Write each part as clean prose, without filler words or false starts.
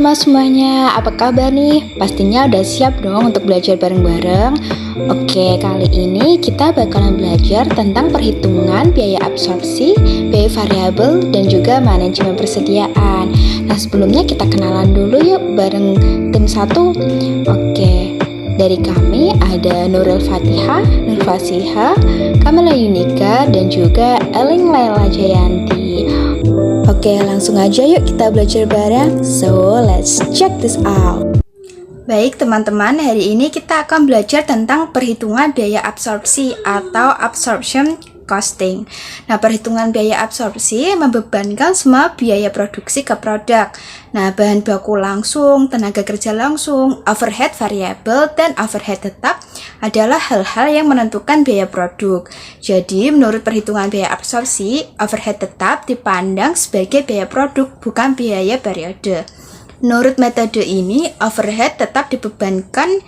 teman-teman semuanya, apa kabar nih? Pastinya udah siap dong untuk belajar bareng-bareng. Oke, kali ini kita bakalan belajar tentang perhitungan biaya absorpsi, biaya variabel, dan juga manajemen persediaan. Nah, sebelumnya kita kenalan dulu yuk bareng tim 1. Oke, dari kami ada Nurul Fatihah, Nur Fasiha, Kamila Yunika, dan juga Eling Laila Jayanti. Oke, langsung aja yuk kita belajar bareng. So, let's check this out. Baik teman-teman, hari ini kita akan belajar tentang perhitungan biaya absorpsi atau absorption costing. Nah, perhitungan biaya absorpsi membebankan semua biaya produksi ke produk. Nah, bahan baku langsung, tenaga kerja langsung, overhead variabel, dan overhead tetap adalah hal-hal yang menentukan biaya produk. Jadi, menurut perhitungan biaya absorpsi, overhead tetap dipandang sebagai biaya produk, bukan biaya periode. Menurut metode ini, overhead tetap dibebankan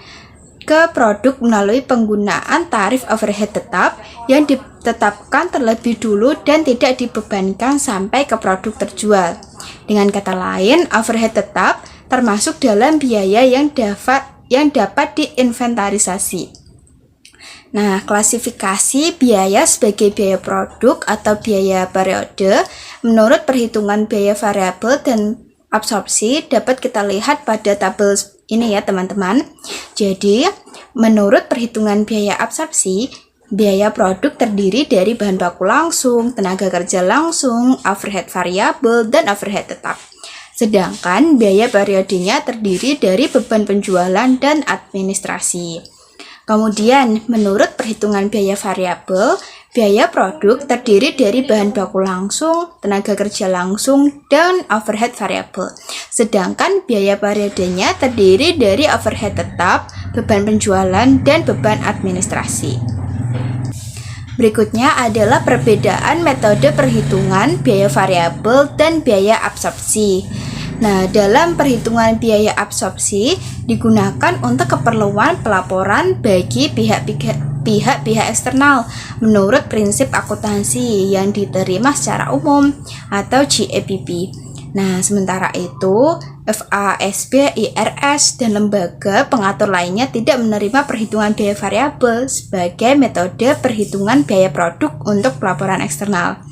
ke produk melalui penggunaan tarif overhead tetap yang ditetapkan terlebih dulu dan tidak dibebankan sampai ke produk terjual. Dengan kata lain, overhead tetap termasuk dalam biaya yang dapat diinventarisasi. Nah, klasifikasi biaya sebagai biaya produk atau biaya periode menurut perhitungan biaya variabel dan absorpsi dapat kita lihat pada tabel ini ya teman-teman. Jadi, menurut perhitungan biaya absorpsi, biaya produk terdiri dari bahan baku langsung, tenaga kerja langsung, overhead variabel, dan overhead tetap. Sedangkan biaya periodenya terdiri dari beban penjualan dan administrasi. Kemudian, menurut perhitungan biaya variabel, biaya produk terdiri dari bahan baku langsung, tenaga kerja langsung, dan overhead variabel. Sedangkan biaya periodenya terdiri dari overhead tetap, beban penjualan, dan beban administrasi. Berikutnya adalah perbedaan metode perhitungan biaya variabel dan biaya absorpsi. Nah, dalam perhitungan biaya absorpsi digunakan untuk keperluan pelaporan bagi pihak-pihak eksternal menurut prinsip akuntansi yang diterima secara umum atau GAAP. Nah, sementara itu FASB, IRS, dan lembaga pengatur lainnya tidak menerima perhitungan biaya variabel sebagai metode perhitungan biaya produk untuk pelaporan eksternal.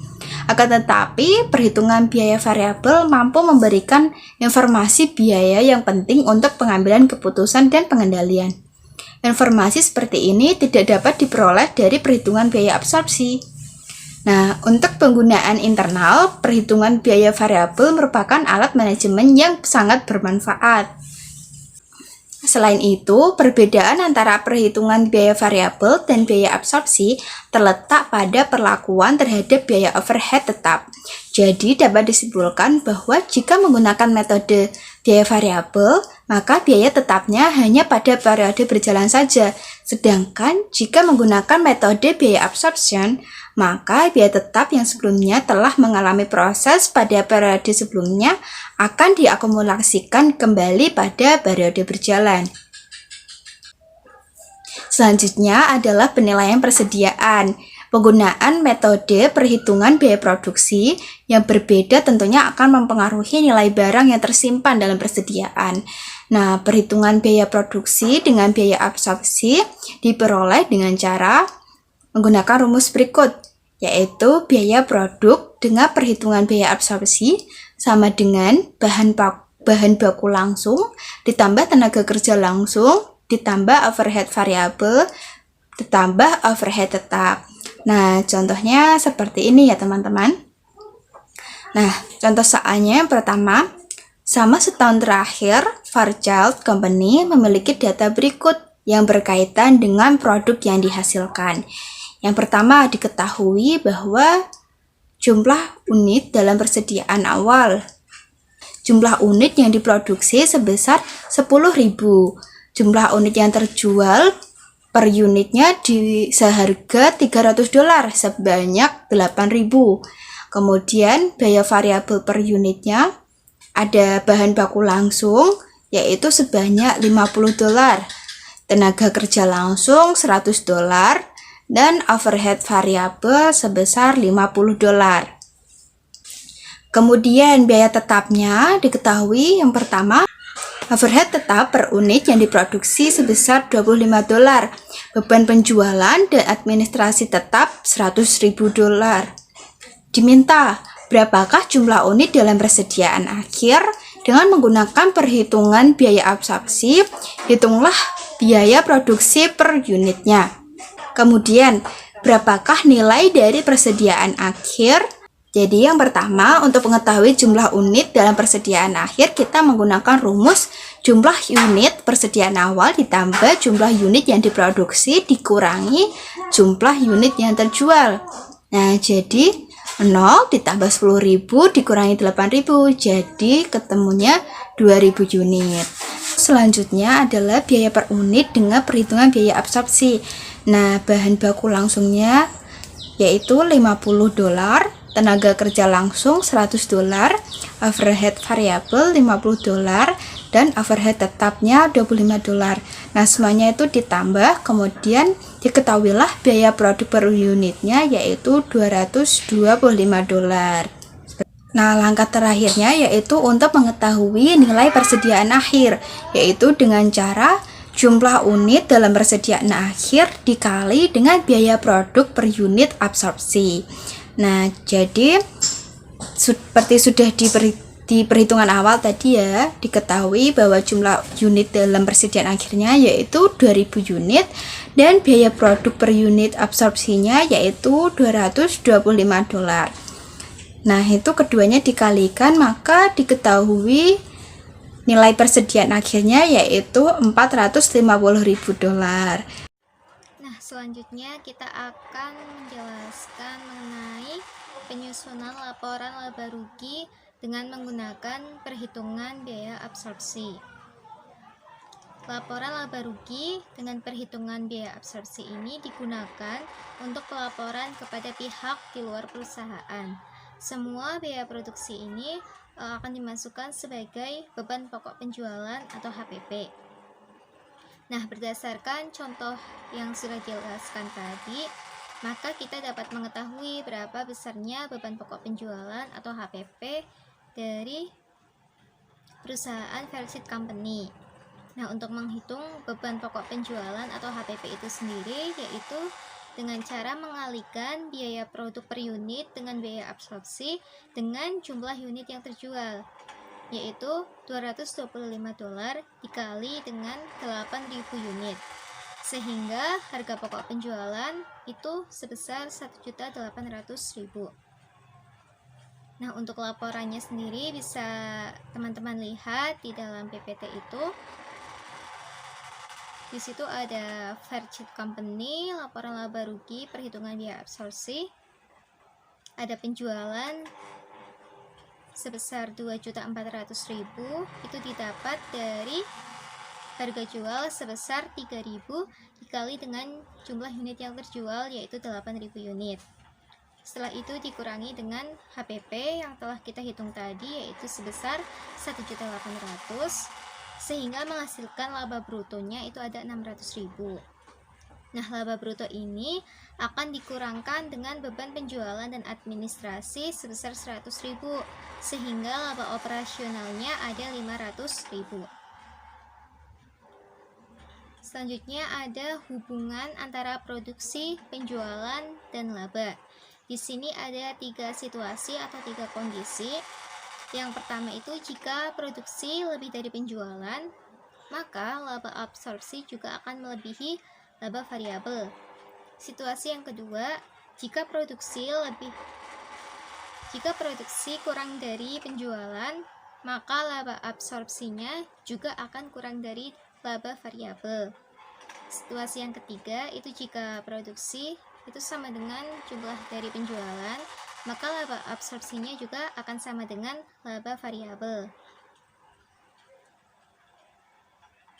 Akan tetapi, perhitungan biaya variabel mampu memberikan informasi biaya yang penting untuk pengambilan keputusan dan pengendalian. Informasi seperti ini tidak dapat diperoleh dari perhitungan biaya absorpsi. Nah, untuk penggunaan internal, perhitungan biaya variabel merupakan alat manajemen yang sangat bermanfaat. Selain itu, perbedaan antara perhitungan biaya variabel dan biaya absorpsi terletak pada perlakuan terhadap biaya overhead tetap. Jadi, dapat disimpulkan bahwa jika menggunakan metode biaya variabel, maka biaya tetapnya hanya pada periode berjalan saja. Sedangkan, jika menggunakan metode biaya absorption, maka biaya tetap yang sebelumnya telah mengalami proses pada periode sebelumnya akan diakumulasikan kembali pada periode berjalan. Selanjutnya adalah penilaian persediaan. Penggunaan metode perhitungan biaya produksi yang berbeda tentunya akan mempengaruhi nilai barang yang tersimpan dalam persediaan. Nah, perhitungan biaya produksi dengan biaya absorpsi diperoleh dengan cara menggunakan rumus berikut, yaitu biaya produk dengan perhitungan biaya absorpsi sama dengan bahan baku langsung ditambah tenaga kerja langsung ditambah overhead variabel ditambah overhead tetap. Nah, contohnya seperti ini ya teman-teman. Nah, contoh soalnya yang pertama, sama setahun terakhir, Fairchild Company memiliki data berikut yang berkaitan dengan produk yang dihasilkan. Yang pertama, diketahui bahwa jumlah unit dalam persediaan awal. Jumlah unit yang diproduksi sebesar 10.000. Jumlah unit yang terjual per unitnya seharga $300 sebanyak 8.000. Kemudian biaya variabel per unitnya ada bahan baku langsung yaitu sebanyak $50. Tenaga kerja langsung $100 dan overhead variabel sebesar $50. Kemudian biaya tetapnya diketahui yang pertama Overhead tetap per unit yang diproduksi sebesar $25. Beban penjualan dan administrasi tetap $100.000. Diminta, berapakah jumlah unit dalam persediaan akhir? Dengan menggunakan perhitungan biaya absorpsi, hitunglah biaya produksi per unitnya. Kemudian, berapakah nilai dari persediaan akhir? Jadi yang pertama, untuk mengetahui jumlah unit dalam persediaan akhir, kita menggunakan rumus jumlah unit persediaan awal ditambah jumlah unit yang diproduksi dikurangi jumlah unit yang terjual. Nah, jadi 0 ditambah 10.000 dikurangi 8.000, jadi ketemunya 2.000 unit. Selanjutnya adalah biaya per unit dengan perhitungan biaya absorpsi. Nah, bahan baku langsungnya yaitu $50, tenaga kerja langsung $100, overhead variabel $50, dan overhead tetapnya $25. Nah, semuanya itu ditambah, kemudian diketahuilah biaya produk per unitnya yaitu $225. Nah, langkah terakhirnya yaitu untuk mengetahui nilai persediaan akhir, yaitu dengan cara jumlah unit dalam persediaan akhir dikali dengan biaya produk per unit absorpsi. Nah, jadi seperti sudah di perhitungan awal tadi ya, diketahui bahwa jumlah unit dalam persediaan akhirnya yaitu 2.000 unit dan biaya produk per unit absorpsinya yaitu $225. Nah, itu keduanya dikalikan, maka diketahui nilai persediaan akhirnya yaitu $450.000. Nah, selanjutnya kita akan menjelaskan mengenai penyusunan laporan laba rugi dengan menggunakan perhitungan biaya absorpsi. Laporan laba rugi dengan perhitungan biaya absorpsi ini digunakan untuk pelaporan kepada pihak di luar perusahaan. Semua biaya produksi ini akan dimasukkan sebagai beban pokok penjualan atau HPP. Nah, berdasarkan contoh yang sudah dijelaskan tadi, maka kita dapat mengetahui berapa besarnya beban pokok penjualan atau HPP dari perusahaan Fairchild Company. Nah, untuk menghitung beban pokok penjualan atau HPP itu sendiri, yaitu dengan cara mengalihkan biaya produk per unit dengan biaya absorpsi dengan jumlah unit yang terjual, yaitu $225 dikali dengan 8.000 unit, sehingga harga pokok penjualan itu sebesar $1.800.000. Nah, untuk laporannya sendiri bisa teman-teman lihat di dalam PPT itu. Di situ ada Fairchild Company, laporan laba rugi, perhitungan biaya absorpsi. Ada penjualan sebesar $2.400.000, itu didapat dari harga jual sebesar 3.000 dikali dengan jumlah unit yang terjual yaitu 8.000 unit. Setelah itu dikurangi dengan HPP yang telah kita hitung tadi yaitu sebesar 1.800.000, sehingga menghasilkan laba brutonya itu ada 600.000. Nah, laba bruto ini akan dikurangkan dengan beban penjualan dan administrasi sebesar 100.000, sehingga laba operasionalnya ada 500.000. Selanjutnya ada hubungan antara produksi, penjualan, dan laba. Di sini ada 3 situasi atau 3 kondisi. Yang pertama itu jika produksi lebih dari penjualan, maka laba absorpsi juga akan melebihi laba variabel. Situasi yang kedua, jika produksi kurang dari penjualan, maka laba absorpsinya juga akan kurang dari laba variabel. Situasi yang ketiga itu jika produksi itu sama dengan jumlah dari penjualan, maka laba absorpsinya juga akan sama dengan laba variabel.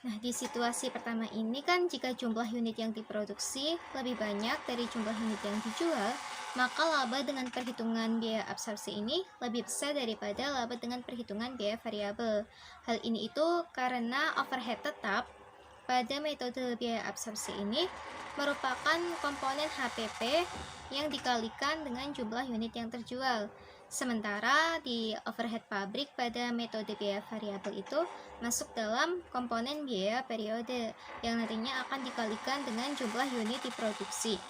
Nah, di situasi pertama ini kan jika jumlah unit yang diproduksi lebih banyak dari jumlah unit yang dijual, maka laba dengan perhitungan biaya absorpsi ini lebih besar daripada laba dengan perhitungan biaya variabel. Hal ini itu karena overhead tetap pada metode biaya absorpsi ini merupakan komponen HPP yang dikalikan dengan jumlah unit yang terjual. Sementara di overhead pabrik pada metode biaya variabel itu masuk dalam komponen biaya periode yang nantinya akan dikalikan dengan jumlah unit diproduksi.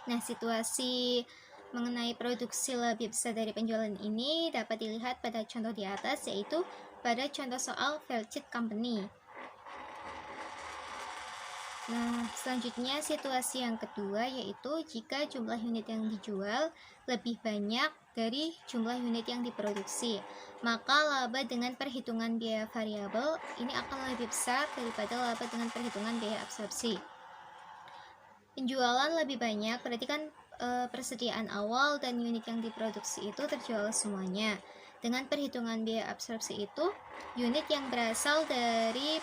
Nah, situasi mengenai produksi lebih besar dari penjualan ini dapat dilihat pada contoh di atas, yaitu pada contoh soal Velcit Company. Nah, selanjutnya situasi yang kedua yaitu jika jumlah unit yang dijual lebih banyak dari jumlah unit yang diproduksi, maka laba dengan perhitungan biaya variabel ini akan lebih besar daripada laba dengan perhitungan biaya absorpsi. Penjualan lebih banyak berarti kan persediaan awal dan unit yang diproduksi itu terjual semuanya. Dengan perhitungan biaya absorpsi itu, unit yang berasal dari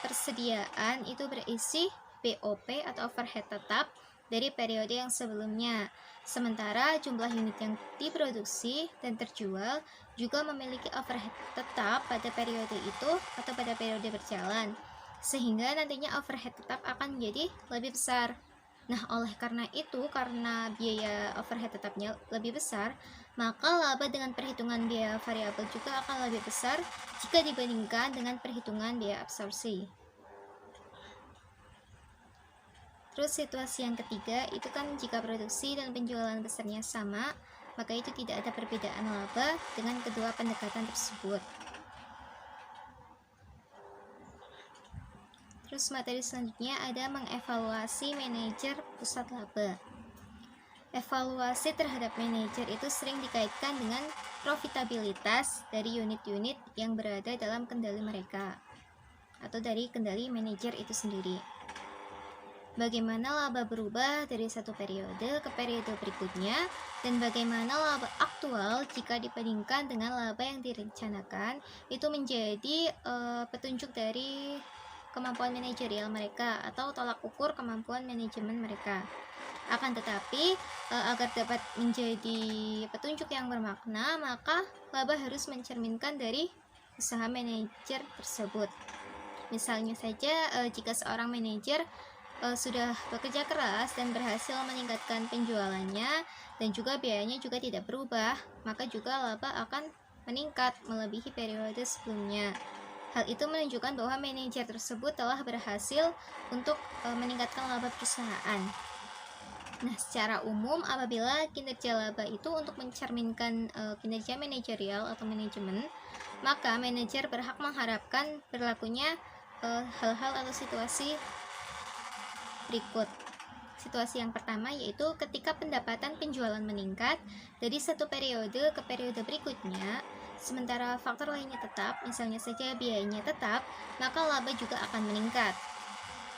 persediaan itu berisi BOP atau overhead tetap dari periode yang sebelumnya. Sementara jumlah unit yang diproduksi dan terjual juga memiliki overhead tetap pada periode itu atau pada periode berjalan, sehingga nantinya overhead tetap akan menjadi lebih besar. Nah, oleh karena itu, karena biaya overhead tetapnya lebih besar, maka laba dengan perhitungan biaya variabel juga akan lebih besar jika dibandingkan dengan perhitungan biaya absorpsi. Terus situasi yang ketiga itu kan jika produksi dan penjualan besarnya sama, maka itu tidak ada perbedaan laba dengan kedua pendekatan tersebut. Terus materi selanjutnya ada mengevaluasi manajer pusat laba. Evaluasi terhadap manajer itu sering dikaitkan dengan profitabilitas dari unit-unit yang berada dalam kendali mereka atau dari kendali manajer itu sendiri. Bagaimana laba berubah dari satu periode ke periode berikutnya, dan bagaimana laba aktual jika dibandingkan dengan laba yang direncanakan, itu menjadi petunjuk dari kemampuan manajerial mereka atau tolak ukur kemampuan manajemen mereka. Akan tetapi, agar dapat menjadi petunjuk yang bermakna, maka laba harus mencerminkan dari usaha manajer tersebut. Misalnya saja, jika seorang manajer sudah bekerja keras dan berhasil meningkatkan penjualannya dan juga biayanya juga tidak berubah, maka juga laba akan meningkat melebihi periode sebelumnya. Hal itu menunjukkan bahwa manajer tersebut telah berhasil untuk meningkatkan laba perusahaan. Nah, secara umum apabila kinerja laba itu untuk mencerminkan kinerja manajerial atau manajemen, maka manajer berhak mengharapkan berlakunya hal-hal atau situasi berikut. Situasi yang pertama yaitu ketika pendapatan penjualan meningkat dari satu periode ke periode berikutnya, sementara faktor lainnya tetap, misalnya saja biayanya tetap, maka laba juga akan meningkat.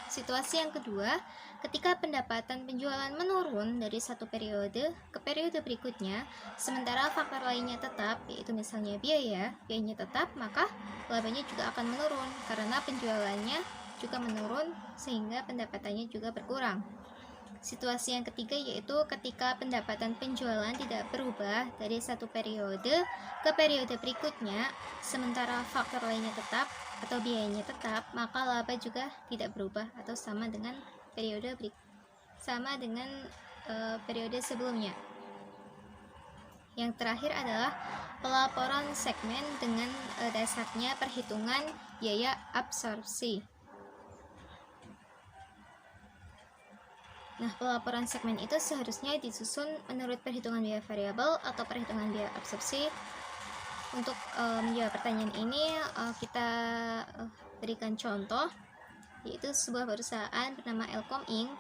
Situasi yang kedua, ketika pendapatan penjualan menurun dari satu periode ke periode berikutnya, sementara faktor lainnya tetap, yaitu misalnya biayanya tetap, maka labanya juga akan menurun karena penjualannya juga menurun sehingga pendapatannya juga berkurang. Situasi yang ketiga yaitu ketika pendapatan penjualan tidak berubah dari satu periode ke periode berikutnya, sementara faktor lainnya tetap atau biayanya tetap, maka laba juga tidak berubah atau sama dengan periode sebelumnya. Yang terakhir adalah pelaporan segmen dengan dasarnya perhitungan biaya absorpsi. Nah, pelaporan segmen itu seharusnya disusun menurut perhitungan biaya variabel atau perhitungan biaya absorpsi. Untuk menjawab pertanyaan ini, kita berikan contoh, yaitu sebuah perusahaan bernama Elcom Inc.,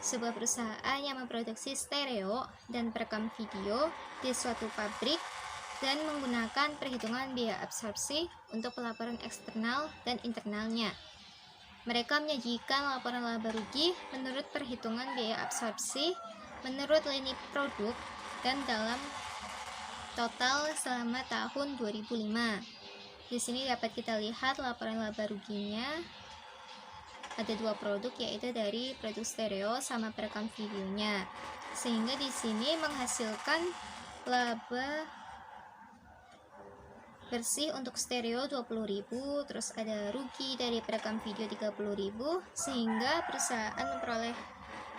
sebuah perusahaan yang memproduksi stereo dan perekam video di suatu pabrik dan menggunakan perhitungan biaya absorpsi untuk pelaporan eksternal dan internalnya. Mereka menyajikan laporan laba rugi menurut perhitungan biaya absorpsi, menurut lini produk, dan dalam total selama tahun 2005. Di sini dapat kita lihat laporan laba ruginya. Ada dua produk, yaitu dari produk stereo sama perekam videonya. Sehingga di sini menghasilkan laba bersih untuk stereo 20.000, terus ada rugi dari perekam video 30.000, sehingga perusahaan memperoleh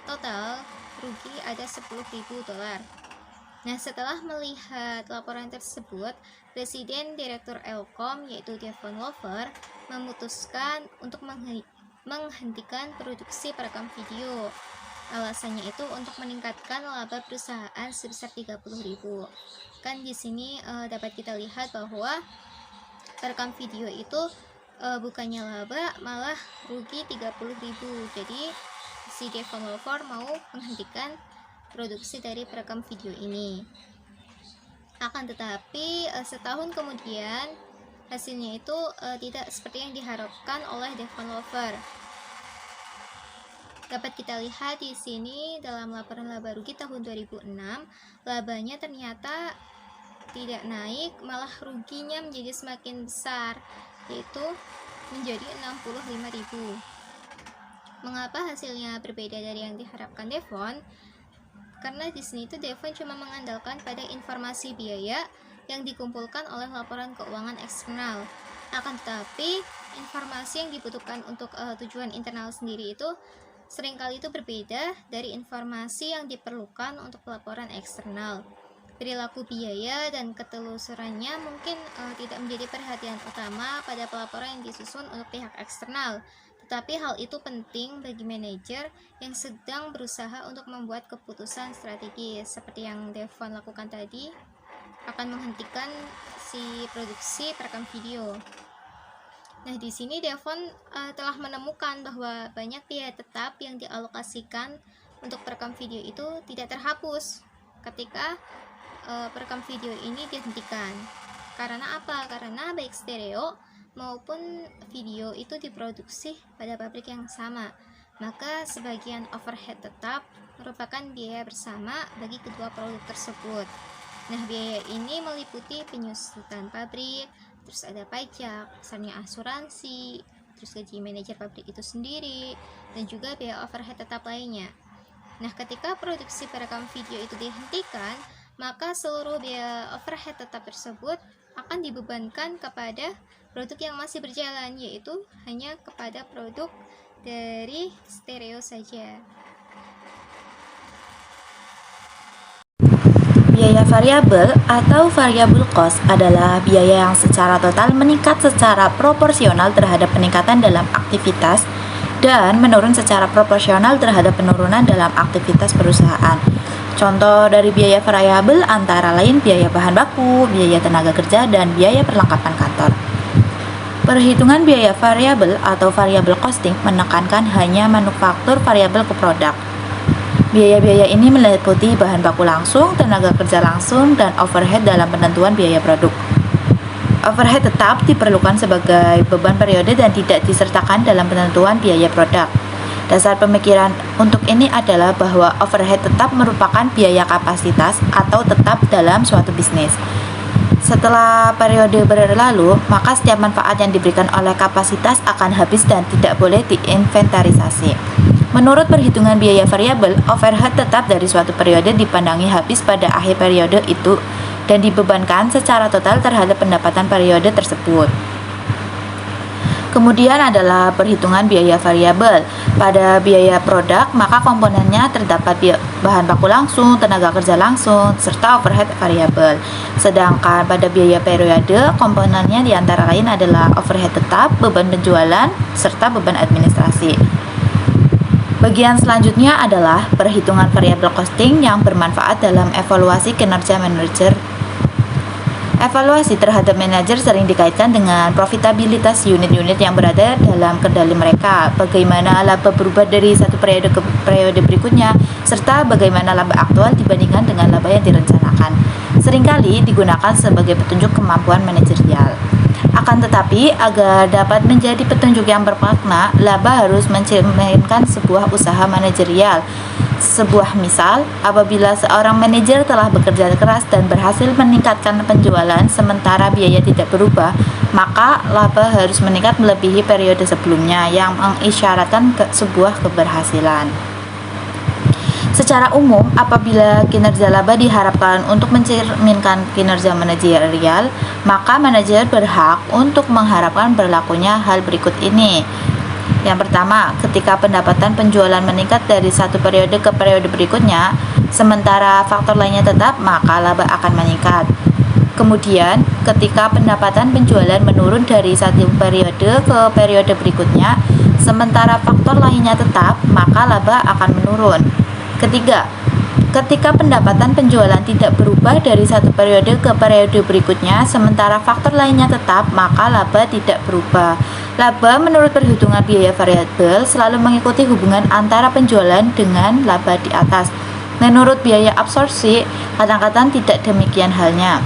total rugi ada $10.000. Nah, setelah melihat laporan tersebut, Presiden Direktur Elkom yaitu Devon Lover memutuskan untuk menghentikan produksi perekam video. Alasannya itu untuk meningkatkan laba perusahaan sebesar 30.000. Kan di sini dapat kita lihat bahwa perekam video itu bukannya laba, malah rugi 30.000. Jadi si developer mau menghentikan produksi dari perekam video ini. Akan tetapi setahun kemudian hasilnya itu tidak seperti yang diharapkan oleh developer. Dapat kita lihat di sini dalam laporan laba rugi tahun 2006, labanya ternyata tidak naik, malah ruginya menjadi semakin besar, yaitu menjadi 65.000. Mengapa hasilnya berbeda dari yang diharapkan Devon? Karena di sini itu Devon cuma mengandalkan pada informasi biaya yang dikumpulkan oleh laporan keuangan eksternal. Akan tetapi informasi yang dibutuhkan untuk tujuan internal sendiri itu seringkali itu berbeda dari informasi yang diperlukan untuk laporan eksternal. Perilaku biaya dan ketelusurannya mungkin tidak menjadi perhatian utama pada pelaporan yang disusun untuk pihak eksternal, tetapi hal itu penting bagi manajer yang sedang berusaha untuk membuat keputusan strategis seperti yang Devon lakukan tadi, akan menghentikan si produksi perekam video. Nah, di sini Devon telah menemukan bahwa banyak biaya tetap yang dialokasikan untuk perekam video itu tidak terhapus ketika perekam video ini dihentikan. Karena apa? Karena baik stereo maupun video itu diproduksi pada pabrik yang sama. Maka sebagian overhead tetap merupakan biaya bersama bagi kedua produk tersebut. Nah, biaya ini meliputi penyusutan pabrik, terus ada pajak, besarnya asuransi, terus gaji manajer pabrik itu sendiri, dan juga biaya overhead tetap lainnya. Nah, ketika produksi perekam video itu dihentikan, maka seluruh biaya overhead tetap tersebut akan dibebankan kepada produk yang masih berjalan, yaitu hanya kepada produk dari stereo saja. Biaya variabel atau variable cost adalah biaya yang secara total meningkat secara proporsional terhadap peningkatan dalam aktivitas dan menurun secara proporsional terhadap penurunan dalam aktivitas perusahaan. Contoh dari biaya variabel antara lain biaya bahan baku, biaya tenaga kerja, dan biaya perlengkapan kantor. Perhitungan biaya variabel atau variable costing menekankan hanya manufaktur variabel ke produk. Biaya-biaya ini meliputi bahan baku langsung, tenaga kerja langsung, dan overhead dalam penentuan biaya produk. Overhead tetap diperlukan sebagai beban periode dan tidak disertakan dalam penentuan biaya produk. Dasar pemikiran untuk ini adalah bahwa overhead tetap merupakan biaya kapasitas atau tetap dalam suatu bisnis. Setelah periode berlalu, maka setiap manfaat yang diberikan oleh kapasitas akan habis dan tidak boleh diinventarisasi. Menurut perhitungan biaya variabel, overhead tetap dari suatu periode dipandangi habis pada akhir periode itu dan dibebankan secara total terhadap pendapatan periode tersebut. Kemudian adalah perhitungan biaya variabel. Pada biaya produk, maka komponennya terdapat bahan baku langsung, tenaga kerja langsung, serta overhead variabel. Sedangkan pada biaya periode, komponennya diantara lain adalah overhead tetap, beban penjualan, serta beban administrasi. Bagian selanjutnya adalah perhitungan variable costing yang bermanfaat dalam evaluasi kinerja manajer. Evaluasi terhadap manajer sering dikaitkan dengan profitabilitas unit-unit yang berada dalam kendali mereka, bagaimana laba berubah dari satu periode ke periode berikutnya, serta bagaimana laba aktual dibandingkan dengan laba yang direncanakan. Seringkali digunakan sebagai petunjuk kemampuan manajerial. Akan tetapi, agar dapat menjadi petunjuk yang bermakna, laba harus mencerminkan sebuah usaha manajerial. Sebuah misal, apabila seorang manajer telah bekerja keras dan berhasil meningkatkan penjualan sementara biaya tidak berubah, maka laba harus meningkat melebihi periode sebelumnya yang mengisyaratkan sebuah keberhasilan. Secara umum, apabila kinerja laba diharapkan untuk mencerminkan kinerja manajerial, maka manajer berhak untuk mengharapkan berlakunya hal berikut ini. Yang pertama, ketika pendapatan penjualan meningkat dari satu periode ke periode berikutnya, sementara faktor lainnya tetap, maka laba akan meningkat. Kemudian, ketika pendapatan penjualan menurun dari satu periode ke periode berikutnya, sementara faktor lainnya tetap, maka laba akan menurun. Ketiga, ketika pendapatan penjualan tidak berubah dari satu periode ke periode berikutnya, sementara faktor lainnya tetap, maka laba tidak berubah. Laba menurut perhitungan biaya variabel selalu mengikuti hubungan antara penjualan dengan laba di atas. Menurut biaya absorpsi, kadang-kadang tidak demikian halnya.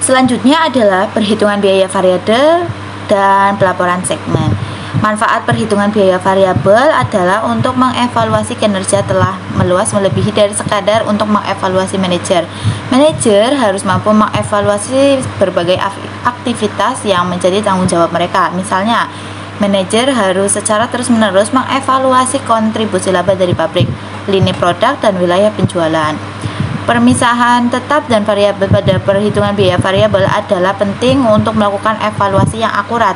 Selanjutnya adalah perhitungan biaya variabel dan pelaporan segmen. Manfaat perhitungan biaya variabel adalah untuk mengevaluasi kinerja telah meluas melebihi dari sekadar untuk mengevaluasi manajer. Manajer harus mampu mengevaluasi berbagai aktivitas yang menjadi tanggung jawab mereka. Misalnya, manajer harus secara terus-menerus mengevaluasi kontribusi laba dari pabrik, lini produk, dan wilayah penjualan. Permisahan tetap dan variabel pada perhitungan biaya variabel adalah penting untuk melakukan evaluasi yang akurat.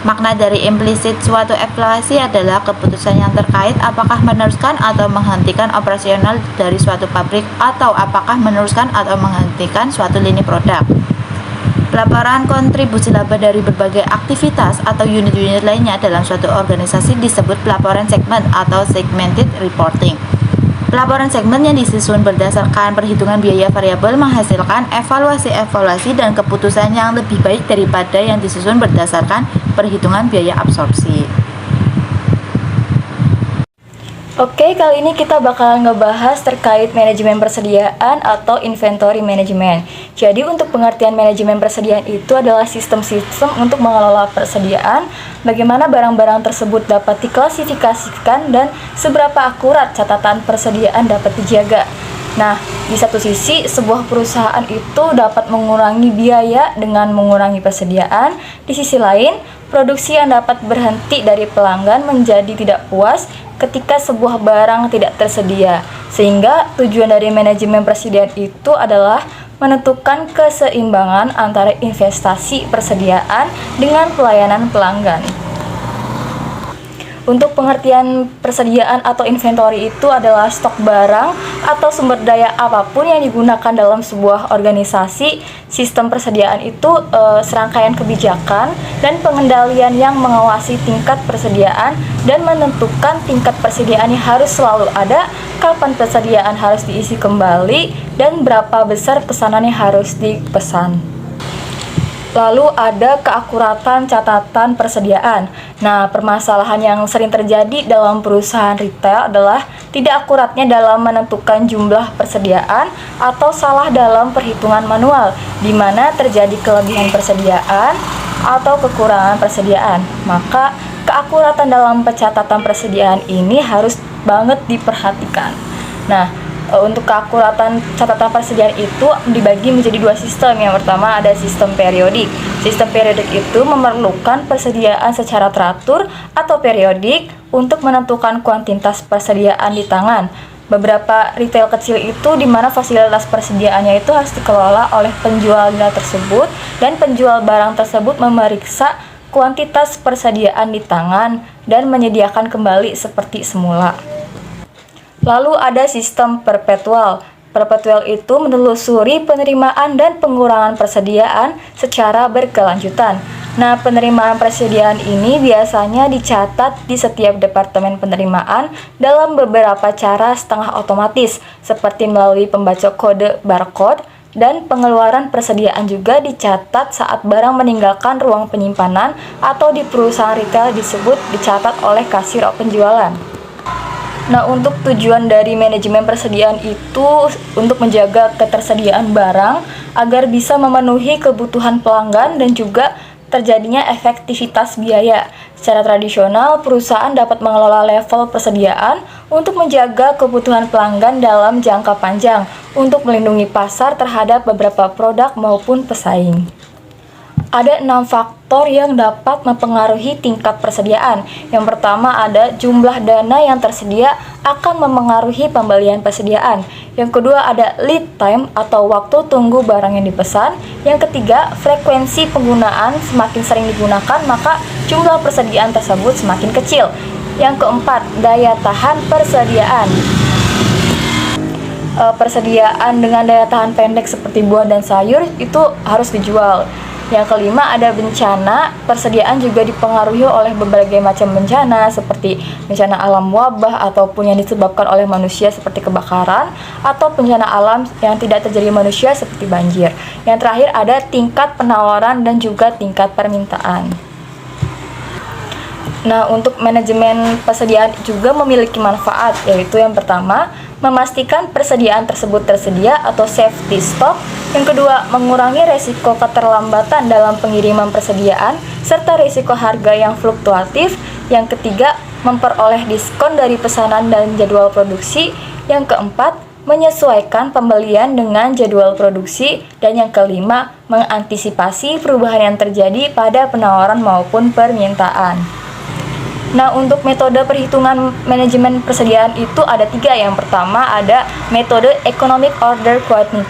Makna dari implisit suatu evaluasi adalah keputusan yang terkait apakah meneruskan atau menghentikan operasional dari suatu pabrik atau apakah meneruskan atau menghentikan suatu lini produk. Pelaporan kontribusi laba dari berbagai aktivitas atau unit-unit lainnya dalam suatu organisasi disebut pelaporan segmen atau segmented reporting. Pelaporan segmen yang disusun berdasarkan perhitungan biaya variabel menghasilkan evaluasi-evaluasi dan keputusan yang lebih baik daripada yang disusun berdasarkan perhitungan biaya absorpsi. Oke, kali ini kita bakal ngebahas terkait manajemen persediaan atau inventory management. Jadi untuk pengertian manajemen persediaan itu adalah sistem-sistem untuk mengelola persediaan, bagaimana barang-barang tersebut dapat diklasifikasikan dan seberapa akurat catatan persediaan dapat dijaga. Nah, di satu sisi sebuah perusahaan itu dapat mengurangi biaya dengan mengurangi persediaan. Di sisi lain, produksi yang dapat berhenti dari pelanggan menjadi tidak puas ketika sebuah barang tidak tersedia. Sehingga tujuan dari manajemen persediaan itu adalah menentukan keseimbangan antara investasi persediaan dengan pelayanan pelanggan. Untuk pengertian persediaan atau inventory itu adalah stok barang atau sumber daya apapun yang digunakan dalam sebuah organisasi. Sistem persediaan itu serangkaian kebijakan dan pengendalian yang mengawasi tingkat persediaan dan menentukan tingkat persediaan yang harus selalu ada, kapan persediaan harus diisi kembali, dan berapa besar pesanan yang harus dipesan. Lalu ada keakuratan catatan persediaan. Nah, permasalahan yang sering terjadi dalam perusahaan retail adalah tidak akuratnya dalam menentukan jumlah persediaan atau salah dalam perhitungan manual, di mana terjadi kelebihan persediaan atau kekurangan persediaan. Maka, keakuratan dalam pencatatan persediaan ini harus banget diperhatikan. Nah, untuk keakuratan catatan persediaan itu dibagi menjadi dua sistem. Yang pertama ada sistem periodik. Sistem periodik itu memerlukan persediaan secara teratur atau periodik untuk menentukan kuantitas persediaan di tangan. Beberapa retail kecil itu di mana fasilitas persediaannya itu harus dikelola oleh penjual barang tersebut, dan penjual barang tersebut memeriksa kuantitas persediaan di tangan dan menyediakan kembali seperti semula. Lalu ada sistem perpetual. Perpetual itu menelusuri penerimaan dan pengurangan persediaan secara berkelanjutan. Nah, penerimaan persediaan ini biasanya dicatat di setiap departemen penerimaan dalam beberapa cara setengah otomatis, seperti melalui pembaca kode barcode, dan pengeluaran persediaan juga dicatat saat barang meninggalkan ruang penyimpanan atau di perusahaan retail disebut dicatat oleh kasir penjualan. Nah, untuk tujuan dari manajemen persediaan itu untuk menjaga ketersediaan barang agar bisa memenuhi kebutuhan pelanggan dan juga terjadinya efektivitas biaya. Secara tradisional, perusahaan dapat mengelola level persediaan untuk menjaga kebutuhan pelanggan dalam jangka panjang untuk melindungi pasar terhadap beberapa produk maupun pesaing. Ada 6 faktor yang dapat mempengaruhi tingkat persediaan. Yang pertama ada jumlah dana yang tersedia akan mempengaruhi pembelian persediaan. Yang kedua ada lead time atau waktu tunggu barang yang dipesan. Yang ketiga, frekuensi penggunaan, semakin sering digunakan maka jumlah persediaan tersebut semakin kecil. Yang keempat, daya tahan persediaan. Persediaan dengan daya tahan pendek seperti buah dan sayur itu harus dijual. Yang kelima ada bencana. Persediaan juga dipengaruhi oleh berbagai macam bencana seperti bencana alam wabah ataupun yang disebabkan oleh manusia seperti kebakaran atau bencana alam yang tidak terjadi manusia seperti banjir. Yang terakhir ada tingkat penawaran dan juga tingkat permintaan. Nah, untuk manajemen persediaan juga memiliki manfaat, yaitu yang pertama, memastikan persediaan tersebut tersedia atau safety stock. Yang kedua, mengurangi resiko keterlambatan dalam pengiriman persediaan serta risiko harga yang fluktuatif. Yang ketiga, memperoleh diskon dari pesanan dan jadwal produksi. Yang keempat, menyesuaikan pembelian dengan jadwal produksi. Dan yang kelima, mengantisipasi perubahan yang terjadi pada penawaran maupun permintaan. Nah, untuk metode perhitungan manajemen persediaan itu ada 3. Yang pertama ada metode Economic Order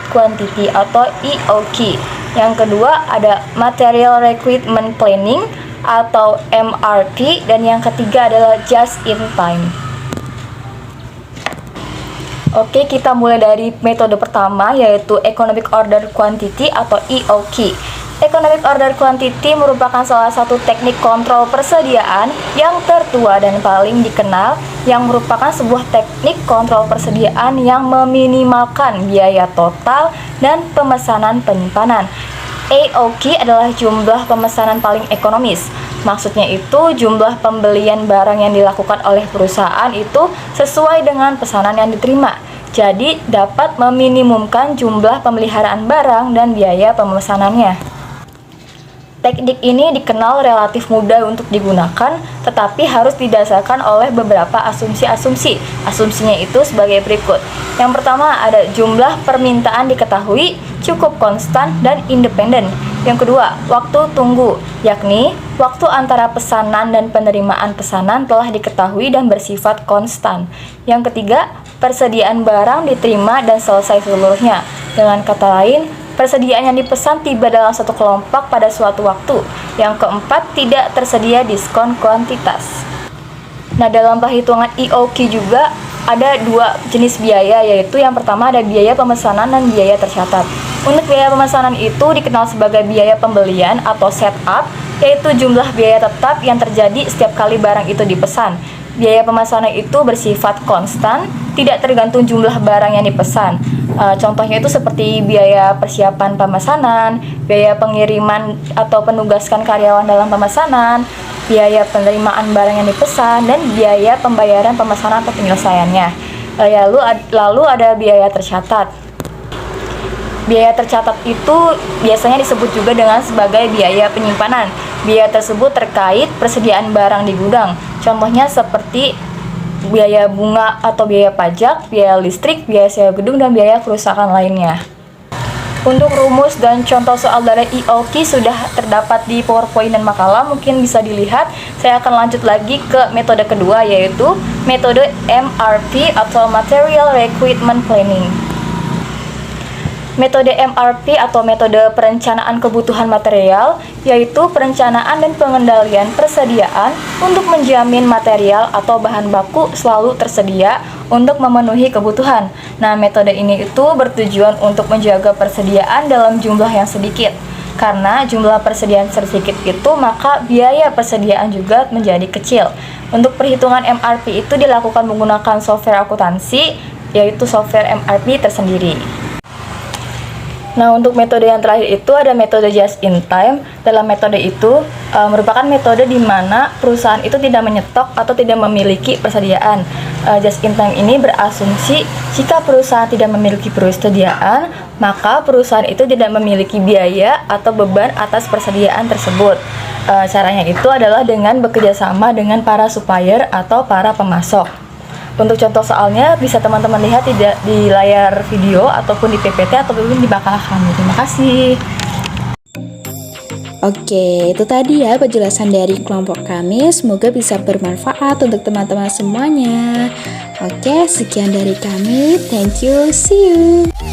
Quantity atau EOQ. Yang kedua ada Material Requirement Planning atau MRP. Dan yang ketiga adalah Just in Time. Oke, kita mulai dari metode pertama yaitu Economic Order Quantity atau EOQ. Economic Order Quantity merupakan salah satu teknik kontrol persediaan yang tertua dan paling dikenal, yang merupakan sebuah teknik kontrol persediaan yang meminimalkan biaya total dan pemesanan penyimpanan. EOQ adalah jumlah pemesanan paling ekonomis. Maksudnya itu jumlah pembelian barang yang dilakukan oleh perusahaan itu sesuai dengan pesanan yang diterima. Jadi dapat meminimumkan jumlah pemeliharaan barang dan biaya pemesanannya. Teknik ini dikenal relatif mudah untuk digunakan, tetapi harus didasarkan oleh beberapa asumsi-asumsi. Asumsinya itu sebagai berikut. Yang pertama ada jumlah permintaan diketahui, cukup konstan dan independen. Yang kedua, waktu tunggu, yakni waktu antara pesanan dan penerimaan pesanan telah diketahui dan bersifat konstan. Yang ketiga, persediaan barang diterima dan selesai seluruhnya. Dengan kata lain, persediaan yang dipesan tiba dalam satu kelompok pada suatu waktu. Yang keempat, tidak tersedia diskon kuantitas. Nah, dalam perhitungan EOQ juga ada 2 jenis biaya, yaitu yang pertama ada biaya pemesanan dan biaya tercatat. Untuk biaya pemesanan itu dikenal sebagai biaya pembelian atau setup, yaitu jumlah biaya tetap yang terjadi setiap kali barang itu dipesan. Biaya pemesanan itu bersifat konstan, tidak tergantung jumlah barang yang dipesan. Contohnya itu seperti biaya persiapan pemesanan, biaya pengiriman atau penugaskan karyawan dalam pemesanan, biaya penerimaan barang yang dipesan, dan biaya pembayaran pemesanan atau penyelesaiannya. Lalu ada biaya tercatat. Biaya tercatat itu biasanya disebut juga dengan sebagai biaya penyimpanan. Biaya tersebut terkait persediaan barang di gudang. Contohnya seperti biaya bunga atau biaya pajak, biaya listrik, biaya sewa gedung, dan biaya kerusakan lainnya. Untuk rumus dan contoh soal dari EOQ sudah terdapat di PowerPoint dan makalah, mungkin bisa dilihat. Saya akan lanjut lagi ke metode kedua, yaitu metode MRP atau Material Requirement Planning. Metode MRP atau metode perencanaan kebutuhan material, yaitu perencanaan dan pengendalian persediaan untuk menjamin material atau bahan baku selalu tersedia untuk memenuhi kebutuhan. Nah, metode ini itu bertujuan untuk menjaga persediaan dalam jumlah yang sedikit. Karena jumlah persediaan sedikit itu, maka biaya persediaan juga menjadi kecil. Untuk perhitungan MRP itu dilakukan menggunakan software akuntansi, yaitu software MRP tersendiri. Nah, untuk metode yang terakhir itu ada metode just in time. Dalam metode itu merupakan metode di mana perusahaan itu tidak menyetok atau tidak memiliki persediaan. Just in time ini berasumsi jika perusahaan tidak memiliki persediaan, maka perusahaan itu tidak memiliki biaya atau beban atas persediaan tersebut. Caranya itu adalah dengan bekerjasama dengan para supplier atau para pemasok. Untuk contoh soalnya bisa teman-teman lihat di layar video ataupun di PPT ataupun di makalah kami. Terima kasih. Oke, itu tadi ya penjelasan dari kelompok kami. Semoga bisa bermanfaat untuk teman-teman semuanya. Oke, sekian dari kami. Thank you. See you.